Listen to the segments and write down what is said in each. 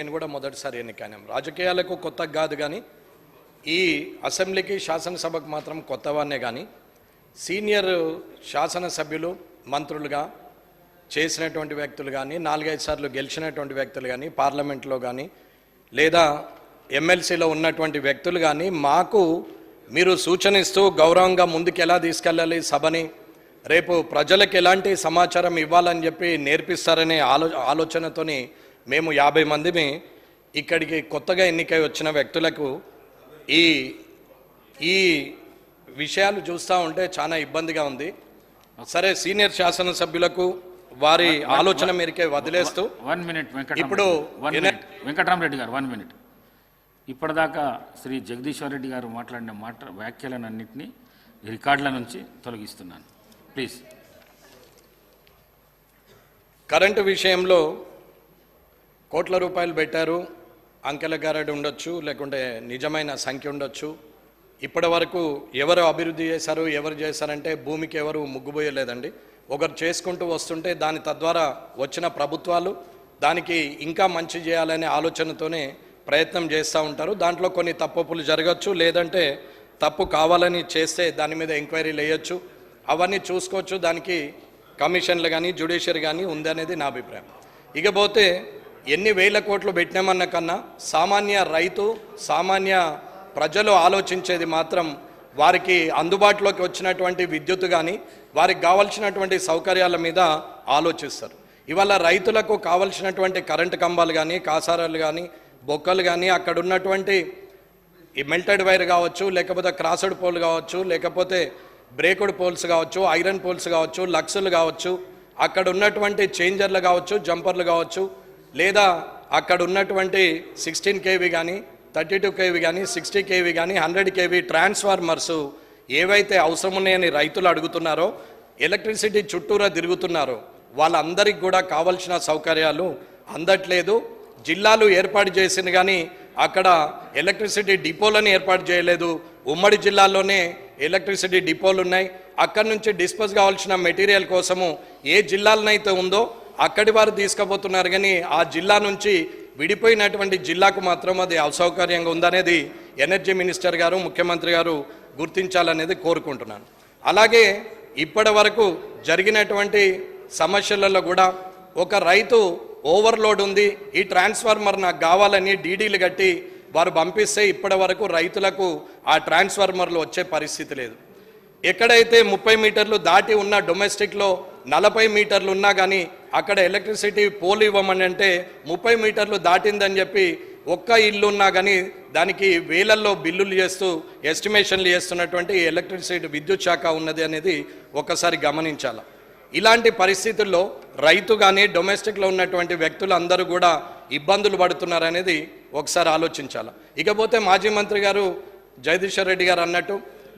నేను కూడా మొదటిసారి ఎన్నికైనా రాజకీయాలకు కొత్త కాదు, కానీ ఈ అసెంబ్లీకి శాసనసభకు మాత్రం కొత్తవాన్నే. కానీ సీనియర్ శాసనసభ్యులు మంత్రులుగా చేసినటువంటి వ్యక్తులు కానీ 4-5 సార్లు గెలిచినటువంటి వ్యక్తులు కానీ పార్లమెంట్లో కానీ లేదా ఎమ్మెల్సీలో ఉన్నటువంటి వ్యక్తులు కానీ మాకు మీరు సూచన ఇస్తూ గౌరవంగా ముందుకు ఎలా తీసుకెళ్ళాలి సభని, రేపు ప్రజలకు ఎలాంటి సమాచారం ఇవ్వాలని చెప్పి నేర్పిస్తారనే ఆలోచనతోని మేము 50 మందిని ఇక్కడికి కొత్తగా ఎన్నికై వచ్చిన వ్యక్తులకు ఈ విషయాలు చూస్తూ ఉంటే చాలా ఇబ్బందిగా ఉంది. సరే, సీనియర్ శాసనసభ్యులకు వారి ఆలోచన మేరకే వదిలేస్తూ 1 మినిట్ ఇప్పుడు వెంకటరామరెడ్డి గారు 1 మినిట్. ఇప్పటిదాకా శ్రీ జగదీశ్వర్ రెడ్డి గారు మాట్లాడిన వ్యాఖ్యలన్నింటినీ రికార్డుల నుంచి తొలగిస్తున్నాను, ప్లీజ్. కరెంటు విషయంలో కోట్ల రూపాయలు పెట్టారు, అంకెల గారడి ఉండొచ్చు, లేకుంటే నిజమైన సంఖ్య ఉండొచ్చు. ఇప్పటి వరకు ఎవరు అభివృద్ధి చేశారు, ఎవరు చేశారంటే భూమికి ఎవరు ముగ్గుపోయలేదండి. ఒకరు చేసుకుంటూ వస్తుంటే దాని తద్వారా వచ్చిన ప్రభుత్వాలు దానికి ఇంకా మంచి చేయాలనే ఆలోచనతోనే ప్రయత్నం చేస్తూ ఉంటారు. దాంట్లో కొన్ని తప్పులు జరగచ్చు, లేదంటే తప్పు కావాలని చేస్తే దాని మీద ఎంక్వైరీలు వేయచ్చు, అవన్నీ చూసుకోవచ్చు. దానికి కమిషన్లు కానీ జ్యుడిషియరీ కానీ ఉందనేది నా అభిప్రాయం. ఇకపోతే ఎన్ని వేల కోట్లు పెట్టినామన్న కన్నా సామాన్య రైతు సామాన్య ప్రజలు ఆలోచించేది మాత్రం వారికి అందుబాటులోకి వచ్చినటువంటి విద్యుత్ కానీ వారికి కావాల్సినటువంటి సౌకర్యాల మీద ఆలోచిస్తారు. ఇవాళ రైతులకు కావాల్సినటువంటి కరెంటు కంబాలు కానీ కాసారాలు కానీ బొక్కలు కానీ అక్కడ ఉన్నటువంటి ఈ మెల్టెడ్ వైర్ కావచ్చు, లేకపోతే క్రాస్డ్ పోల్ కావచ్చు, లేకపోతే బ్రేకుడ్ పోల్స్ కావచ్చు, ఐరన్ పోల్స్ కావచ్చు, లక్సులు కావచ్చు, అక్కడ ఉన్నటువంటి చేంజర్లు కావచ్చు, జంపర్లు కావచ్చు, లేదా అక్కడ ఉన్నటువంటి 16 kV కానీ 32 kV కానీ 60 kV కానీ 100 kV ట్రాన్స్ఫార్మర్స్ ఏవైతే అవసరం ఉన్నాయని రైతులు అడుగుతున్నారో, ఎలక్ట్రిసిటీ చుట్టూరా తిరుగుతున్నారో వాళ్ళందరికీ కూడా కావాల్సిన సౌకర్యాలు అందట్లేదు. జిల్లాలు ఏర్పాటు చేసింది కానీ అక్కడ ఎలక్ట్రిసిటీ డిపోలను ఏర్పాటు చేయలేదు. ఉమ్మడి జిల్లాల్లోనే ఎలక్ట్రిసిటీ డిపోలు ఉన్నాయి. అక్కడి నుంచి డిస్పోజ్ కావాల్సిన మెటీరియల్ కోసము ఏ జిల్లాలనైతే ఉందో అక్కడి వారు తీసుకుపోతున్నారు, కానీ ఆ జిల్లా నుంచి విడిపోయినటువంటి జిల్లాకు మాత్రం అది అసౌకర్యంగా ఉందనేది ఎనర్జీ మినిస్టర్ గారు ముఖ్యమంత్రి గారు గుర్తించాలనేది కోరుకుంటున్నాను. అలాగే ఇప్పటి వరకు జరిగినటువంటి సమస్యలలో కూడా ఒక రైతు ఓవర్లోడ్ ఉంది, ఈ ట్రాన్స్ఫార్మర్ నాకు కావాలని డీడీలు కట్టి వారు పంపిస్తే ఇప్పటి వరకు రైతులకు ఆ ట్రాన్స్ఫార్మర్లు వచ్చే పరిస్థితి లేదు. ఎక్కడైతే 30 మీటర్లు దాటి ఉన్న డొమెస్టిక్లో 40 మీటర్లు ఉన్నా కానీ అక్కడ ఎలక్ట్రిసిటీ పోల్ ఇవ్వమని అంటే 30 మీటర్లు దాటిందని చెప్పి ఒక్క ఇల్లు ఉన్నా కానీ దానికి వేలల్లో బిల్లులు చేస్తూ ఎస్టిమేషన్లు చేస్తున్నటువంటి ఎలక్ట్రిసిటీ విద్యుత్ శాఖ ఉన్నది అనేది ఒకసారి గమనించాలి. ఇలాంటి పరిస్థితుల్లో రైతు కానీ డొమెస్టిక్లో ఉన్నటువంటి వ్యక్తులు అందరూ కూడా ఇబ్బందులు పడుతున్నారనేది ఒకసారి ఆలోచించాలి. ఇకపోతే మాజీ మంత్రి గారు జగదీశ్వర్ రెడ్డి గారు అన్నట్టు,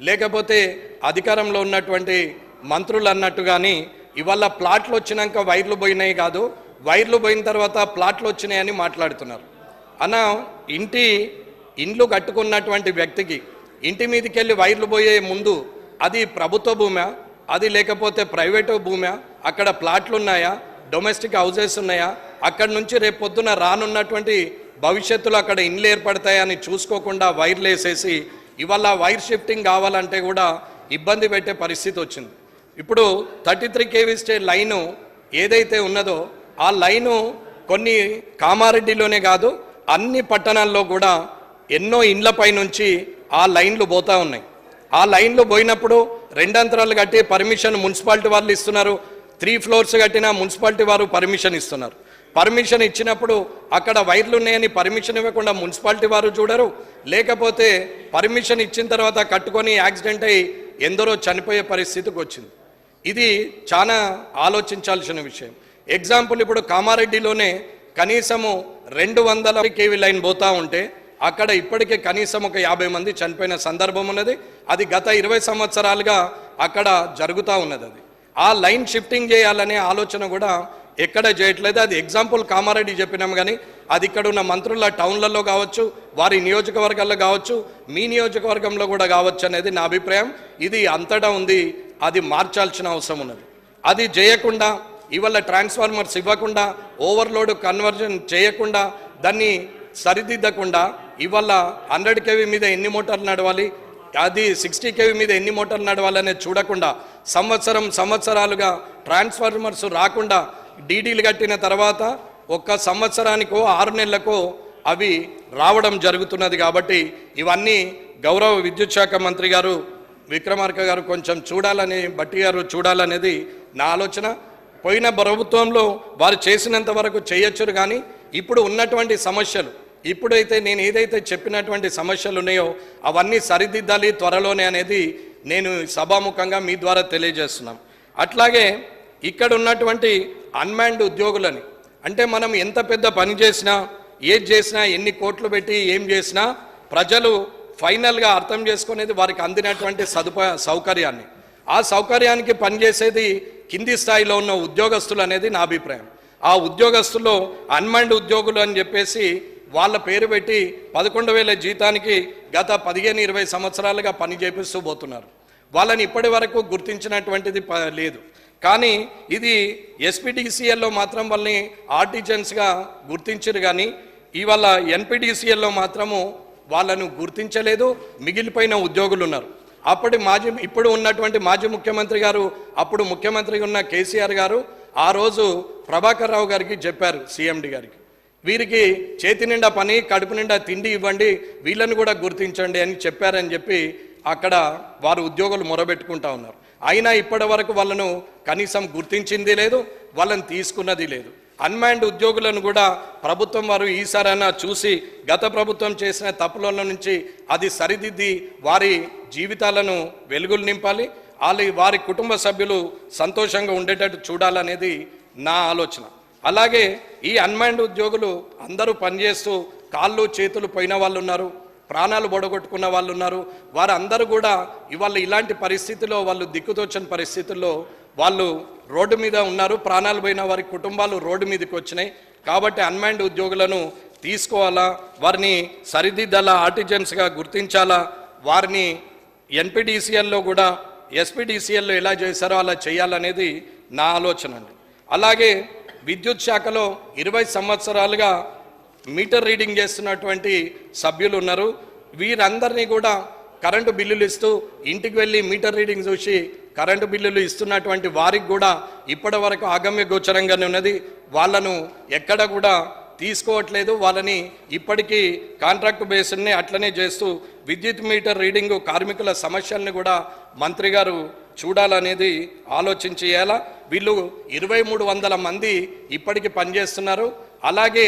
లేకపోతే అధికారంలో ఉన్నటువంటి మంత్రులు అన్నట్టు కానీ ఇవాళ ప్లాట్లు వచ్చినాక వైర్లు పోయినాయి కాదు, వైర్లు పోయిన తర్వాత ప్లాట్లు వచ్చినాయని మాట్లాడుతున్నారు. అన్న, ఇండ్లు కట్టుకున్నటువంటి వ్యక్తికి ఇంటి మీదకి వెళ్ళి వైర్లు పోయే ముందు అది ప్రభుత్వ భూమా, అది లేకపోతే ప్రైవేటు భూమా, అక్కడ ప్లాట్లు ఉన్నాయా, డొమెస్టిక్ హౌసెస్ ఉన్నాయా, అక్కడి నుంచి రేపు పొద్దున రానున్నటువంటి భవిష్యత్తులో అక్కడ ఇండ్లు ఏర్పడతాయని చూసుకోకుండా వైర్లు వేసేసి ఇవాళ వైర్ షిఫ్టింగ్ కావాలంటే కూడా ఇబ్బంది పెట్టే పరిస్థితి వచ్చింది. ఇప్పుడు 33 kV లైను ఏదైతే ఉన్నదో ఆ లైను కొన్ని కామారెడ్డిలోనే కాదు అన్ని పట్టణాల్లో కూడా ఎన్నో ఇండ్లపై నుంచి ఆ లైన్లు పోతూ ఉన్నాయి. ఆ లైన్లు పోయినప్పుడు 2 అంతరాలు కట్టి పర్మిషన్ మున్సిపాలిటీ వాళ్ళు ఇస్తున్నారు, 3 floors కట్టినా మున్సిపాలిటీ వారు పర్మిషన్ ఇస్తున్నారు. పర్మిషన్ ఇచ్చినప్పుడు అక్కడ వైర్లు ఉన్నాయని పర్మిషన్ ఇవ్వకుండా మున్సిపాలిటీ వారు చూడరు, లేకపోతే పర్మిషన్ ఇచ్చిన తర్వాత కట్టుకొని యాక్సిడెంట్ అయ్యి ఎందరో చనిపోయే పరిస్థితికి వచ్చింది. ఇది చాలా ఆలోచించాల్సిన విషయం. ఎగ్జాంపుల్, ఇప్పుడు కామారెడ్డిలోనే కనీసము 200 kV లైన్ పోతూ ఉంటే అక్కడ ఇప్పటికే కనీసం ఒక 50 మంది చనిపోయిన సందర్భం ఉన్నది. అది గత 20 సంవత్సరాలుగా అక్కడ జరుగుతూ ఉన్నది. అది ఆ లైన్ షిఫ్టింగ్ చేయాలనే ఆలోచన కూడా ఎక్కడ చేయట్లేదు. అది ఎగ్జాంపుల్ కామారెడ్డి చెప్పినాం, కానీ అది ఇక్కడ ఉన్న మంత్రుల టౌన్లలో కావచ్చు, వారి నియోజకవర్గాల్లో కావచ్చు, మీ నియోజకవర్గంలో కూడా కావచ్చు అనేది నా అభిప్రాయం. ఇది అంతటా ఉంది, అది మార్చాల్సిన అవసరం ఉన్నది. అది చేయకుండా ఇవాళ ట్రాన్స్ఫార్మర్స్ ఇవ్వకుండా ఓవర్లోడ్ కన్వర్జన్ చేయకుండా దాన్ని సరిదిద్దకుండా ఇవాళ 100 kV మీద ఎన్ని మోటార్లు నడవాలి, అది 60 kV మీద ఎన్ని మోటార్లు నడవాలనేది చూడకుండా సంవత్సరాలుగా ట్రాన్స్ఫార్మర్స్ రాకుండా డీడీలు కట్టిన తర్వాత ఒక్క సంవత్సరానికో 6 నెలలకో అవి రావడం జరుగుతున్నది. కాబట్టి ఇవన్నీ గౌరవ విద్యుత్ శాఖ మంత్రి గారు విక్రమార్క గారు కొంచెం చూడాలని, భట్టి గారు చూడాలనేది నా ఆలోచన. పోయిన ప్రభుత్వంలో వారు చేసినంత వరకు చేయొచ్చు, కానీ ఇప్పుడు ఉన్నటువంటి సమస్యలు, ఇప్పుడైతే నేను ఏదైతే చెప్పినటువంటి సమస్యలు ఉన్నాయో అవన్నీ సరిదిద్దాలి త్వరలోనే అనేది నేను సభాముఖంగా మీ ద్వారా తెలియజేస్తున్నాం. అట్లాగే ఇక్కడ ఉన్నటువంటి అన్మాన్డ్ ఉద్యోగులని, అంటే మనం ఎంత పెద్ద పని చేసినా, ఏది చేసినా, ఎన్ని కోట్లు పెట్టి ఏం చేసినా ప్రజలు ఫైనల్గా అర్థం చేసుకునేది వారికి అందినటువంటి సౌకర్యాన్ని. ఆ సౌకర్యానికి పనిచేసేది కింది స్థాయిలో ఉన్న ఉద్యోగస్తులు అనేది నా అభిప్రాయం. ఆ ఉద్యోగస్తుల్లో అన్మాన్డ్ ఉద్యోగులు అని చెప్పేసి వాళ్ళ పేరు పెట్టి 11,000 జీతానికి గత 15-20 సంవత్సరాలుగా పని చేపిస్తూ పోతున్నారు. వాళ్ళని ఇప్పటి వరకు గుర్తించినటువంటిది లేదు. కానీ ఇది ఎస్పీడీసీఎల్లో మాత్రం వాళ్ళని ఆర్టిజన్స్గా గుర్తించారు, కానీ ఇవాళ ఎన్పీడీసీఎల్లో మాత్రము వాళ్ళను గుర్తించలేదు. మిగిలిపోయిన ఉద్యోగులు ఉన్నారు. ఇప్పుడు ఉన్నటువంటి మాజీ ముఖ్యమంత్రి గారు, అప్పుడు ముఖ్యమంత్రిగా ఉన్న కేసీఆర్ గారు ఆ రోజు ప్రభాకర్ రావు గారికి చెప్పారు, సీఎండి గారికి, వీరికి చేతి నిండా పని, కడుపు నిండా తిండి ఇవ్వండి, వీళ్ళని కూడా గుర్తించండి అని చెప్పారని చెప్పి అక్కడ వారు ఉద్యోగులు మొరబెట్టుకుంటా ఉన్నారు. అయినా ఇప్పటి వరకు వాళ్ళను కనీసం గుర్తించింది లేదు, వాళ్ళని తీసుకున్నది లేదు. అన్మాన్డ్ ఉద్యోగులను కూడా ప్రభుత్వం వారు ఈసారైనా చూసి గత ప్రభుత్వం చేసిన తప్పుల నుంచి అది సరిదిద్ది వారి జీవితాలను వెలుగులు నింపాలి, వారి కుటుంబ సభ్యులు సంతోషంగా ఉండేటట్టు చూడాలనేది నా ఆలోచన. అలాగే ఈ అన్మాన్డ్ ఉద్యోగులు అందరూ పనిచేస్తూ కాళ్ళు చేతులు పోయిన వాళ్ళు ఉన్నారు, ప్రాణాలు బొడగొట్టుకున్న వాళ్ళు ఉన్నారు. వారందరూ కూడా ఇవాళ ఇలాంటి పరిస్థితిలో వాళ్ళు దిక్కుతోచని పరిస్థితుల్లో వాళ్ళు రోడ్డు మీద ఉన్నారు. ప్రాణాలు పోయిన వారి కుటుంబాలు రోడ్డు మీదకి వచ్చినాయి. కాబట్టి అన్మాన్డ్ ఉద్యోగులను తీసుకోవాలా, వారిని సరిదిద్దాలా, ఆర్టిజన్స్గా గుర్తించాలా, వారిని ఎన్పీడీసీఎల్లో కూడా ఎస్పీడీసీఎల్లో ఎలా చేశారో అలా చేయాలనేది నా ఆలోచన అండి. అలాగే విద్యుత్ శాఖలో 20 సంవత్సరాలుగా మీటర్ రీడింగ్ చేస్తున్నటువంటి సభ్యులు ఉన్నారు. వీరందరినీ కూడా కరెంటు బిల్లులు ఇస్తూ ఇంటికి వెళ్ళి మీటర్ రీడింగ్ చూసి కరెంటు బిల్లులు ఇస్తున్నటువంటి వారికి కూడా ఇప్పటి వరకు ఆగమ్య గోచరంగానే ఉన్నది. వాళ్ళను ఎక్కడ కూడా తీసుకోవట్లేదు. వాళ్ళని ఇప్పటికీ కాంట్రాక్ట్ బేస్ని అట్లనే చేస్తూ విద్యుత్ మీటర్ రీడింగు కార్మికుల సమస్యలను కూడా మంత్రి గారు చూడాలనేది ఆలోచించి చేయాలా. వీళ్ళు 2300 మంది ఇప్పటికీ పనిచేస్తున్నారు. అలాగే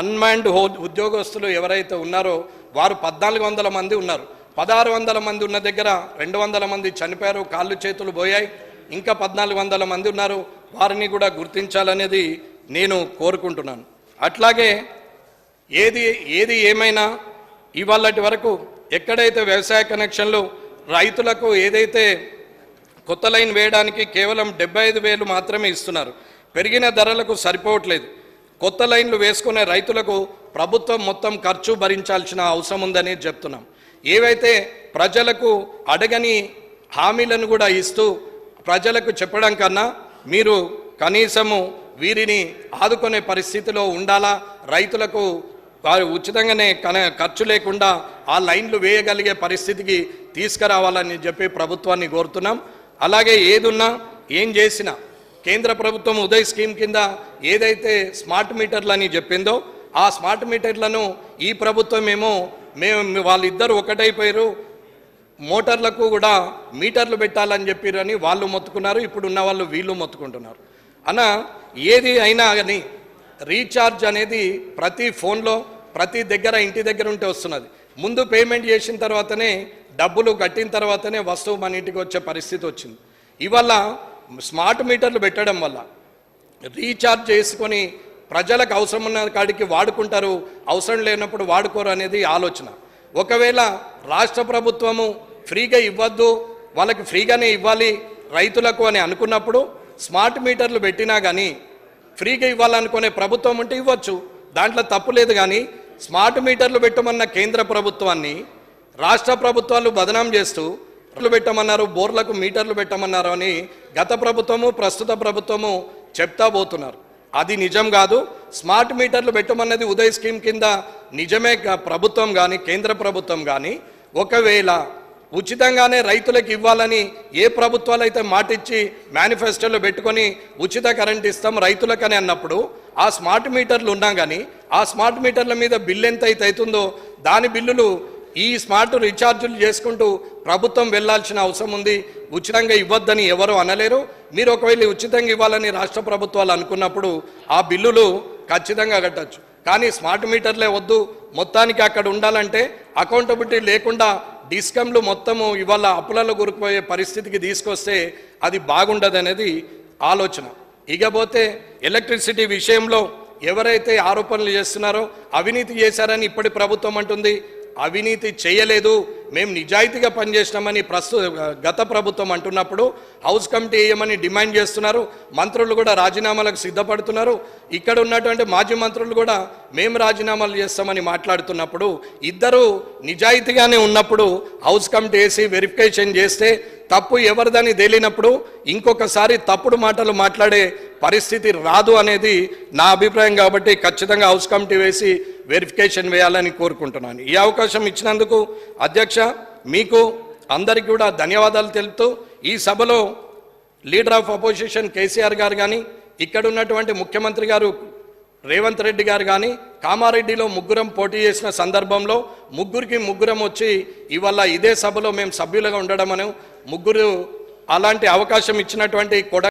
అన్మాన్డ్ ఉద్యోగస్తులు ఎవరైతే ఉన్నారో వారు 1400 మంది ఉన్నారు. 1600 మంది ఉన్న దగ్గర 200 మంది చనిపోయారు, కాళ్ళు చేతులు పోయాయి. ఇంకా 1400 మంది ఉన్నారు. వారిని కూడా గుర్తించాలనేది నేను కోరుకుంటున్నాను. అట్లాగే ఏది ఏమైనా ఇవాళటి వరకు ఎక్కడైతే వ్యవసాయ కనెక్షన్లు రైతులకు ఏదైతే కొత్త లైన్ వేయడానికి కేవలం 75,000 మాత్రమే ఇస్తున్నారు. పెరిగిన ధరలకు సరిపోవట్లేదు. కొత్త లైన్లు వేసుకునే రైతులకు ప్రభుత్వం మొత్తం ఖర్చు భరించాల్సిన అవసరం ఉందని చెప్తున్నాం. ఏవైతే ప్రజలకు అడగని హామీలను కూడా ఇస్తూ ప్రజలకు చెప్పడం కన్నా మీరు కనీసము వీరిని ఆదుకునే పరిస్థితిలో ఉండాలా, రైతులకు వారు ఉచితంగానే ఖర్చు లేకుండా ఆ లైన్లు వేయగలిగే పరిస్థితికి తీసుకురావాలని చెప్పి ప్రభుత్వాన్ని కోరుతున్నాం. అలాగే ఏదున్నా ఏం చేసినా కేంద్ర ప్రభుత్వం ఉదయ్ స్కీమ్ కింద ఏదైతే స్మార్ట్ మీటర్లు అని చెప్పిందో ఆ స్మార్ట్ మీటర్లను ఈ ప్రభుత్వం మేము వాళ్ళిద్దరు ఒకటైపోయారు, మోటార్లకు కూడా మీటర్లు పెట్టాలని చెప్పారని వాళ్ళు మొత్తుకున్నారు. ఇప్పుడు ఉన్న వాళ్ళు వీళ్ళు మొత్తుకుంటున్నారు. ఏది అయినా కానీ రీఛార్జ్ అనేది ప్రతి ఫోన్లో ప్రతి దగ్గర ఇంటి దగ్గర ఉంటే వస్తున్నది. ముందు పేమెంట్ చేసిన తర్వాతనే డబ్బులు కట్టిన తర్వాతనే వస్తువు మన ఇంటికి వచ్చే పరిస్థితి వచ్చింది. ఇవాళ స్మార్ట్ మీటర్లు పెట్టడం వల్ల రీఛార్జ్ చేసుకొని ప్రజలకు అవసరం ఉన్న కాడికి వాడుకుంటారు, అవసరం లేనప్పుడు వాడుకోరు అనేది ఆలోచన. ఒకవేళ రాష్ట్ర ప్రభుత్వము ఫ్రీగా ఇవ్వద్దు, వాళ్ళకి ఫ్రీగానే ఇవ్వాలి రైతులకు అని అనుకున్నప్పుడు స్మార్ట్ మీటర్లు పెట్టినా కానీ ఫ్రీగా ఇవ్వాలనుకునే ప్రభుత్వం ఉంటే ఇవ్వచ్చు, దాంట్లో తప్పు లేదు. కానీ స్మార్ట్ మీటర్లు పెట్టమన్న కేంద్ర ప్రభుత్వాన్ని రాష్ట్ర ప్రభుత్వాలు బదనాం చేస్తూ పెట్టమన్నారు, బోర్లకు మీటర్లు పెట్టమన్నారు అని గత ప్రభుత్వము ప్రస్తుత ప్రభుత్వము చెప్తా పోతున్నారు. అది నిజం కాదు. స్మార్ట్ మీటర్లు పెట్టమన్నది ఉదయ్ స్కీమ్ కింద నిజమే. ప్రభుత్వం కానీ కేంద్ర ప్రభుత్వం కానీ ఒకవేళ ఉచితంగానే రైతులకు ఇవ్వాలని ఏ ప్రభుత్వాలు అయితే మాటిచ్చి మేనిఫెస్టోలో పెట్టుకొని ఉచిత కరెంట్ ఇస్తాం రైతులకని అన్నప్పుడు ఆ స్మార్ట్ మీటర్లు ఉన్నా కానీ ఆ స్మార్ట్ మీటర్ల మీద బిల్లు ఎంత అయితే అవుతుందో దాని బిల్లులు ఈ స్మార్ట్ రీఛార్జులు చేసుకుంటూ ప్రభుత్వం వెళ్లాల్సిన అవసరం ఉంది. ఉచితంగా ఇవ్వద్దని ఎవరు అనలేరు. మీరు ఒకవేళ ఉచితంగా ఇవ్వాలని రాష్ట్ర ప్రభుత్వాలు అనుకున్నప్పుడు ఆ బిల్లులు ఖచ్చితంగా కట్టచ్చు. కానీ స్మార్ట్ మీటర్లే వద్దు, మొత్తానికి అక్కడ ఉండాలంటే అకౌంటబిలిటీ లేకుండా డిస్కమ్లు మొత్తము ఇవాళ అప్పులలో కూరుకుపోయే పరిస్థితికి తీసుకొస్తే అది బాగుండదు అనేది ఆలోచన. ఇకపోతే ఎలక్ట్రిసిటీ విషయంలో ఎవరైతే ఆరోపణలు చేస్తున్నారో అవినీతి చేశారని ఇప్పటి ప్రభుత్వం అంటుంది. అవినీతి చేయలేదు, మేము నిజాయితీగా పనిచేసినామని గత ప్రభుత్వం అంటున్నప్పుడు హౌస్ కమిటీ వేయమని డిమాండ్ చేస్తున్నారు. మంత్రులు కూడా రాజీనామాలకు సిద్ధపడుతున్నారు. ఇక్కడ ఉన్నటువంటి మాజీ మంత్రులు కూడా మేము రాజీనామాలు చేస్తామని మాట్లాడుతున్నప్పుడు ఇద్దరు నిజాయితీగానే ఉన్నప్పుడు హౌస్ కమిటీ వేసి వెరిఫికేషన్ చేస్తే తప్పు ఎవరిదని తేలినప్పుడు ఇంకొకసారి తప్పుడు మాటలు మాట్లాడే పరిస్థితి రాదు అనేది నా అభిప్రాయం. కాబట్టి ఖచ్చితంగా హౌస్ కమిటీ వేసి వెరిఫికేషన్ వేయాలని కోరుకుంటున్నాను. ఈ అవకాశం ఇచ్చినందుకు అధ్యక్ష మీకు అందరికీ కూడా ధన్యవాదాలు తెలుపుతూ ఈ సభలో లీడర్ ఆఫ్ అపోజిషన్ కేసీఆర్ గారు కానీ ఇక్కడ ఉన్నటువంటి ముఖ్యమంత్రి గారు రేవంత్ రెడ్డి గారు కానీ కామారెడ్డిలో ముగ్గురం పోటీ చేసిన సందర్భంలో ముగ్గురం వచ్చి ఇవాళ ఇదే సభలో మేము సభ్యులుగా ఉండడం అని ముగ్గురు అలాంటి అవకాశం ఇచ్చినటువంటి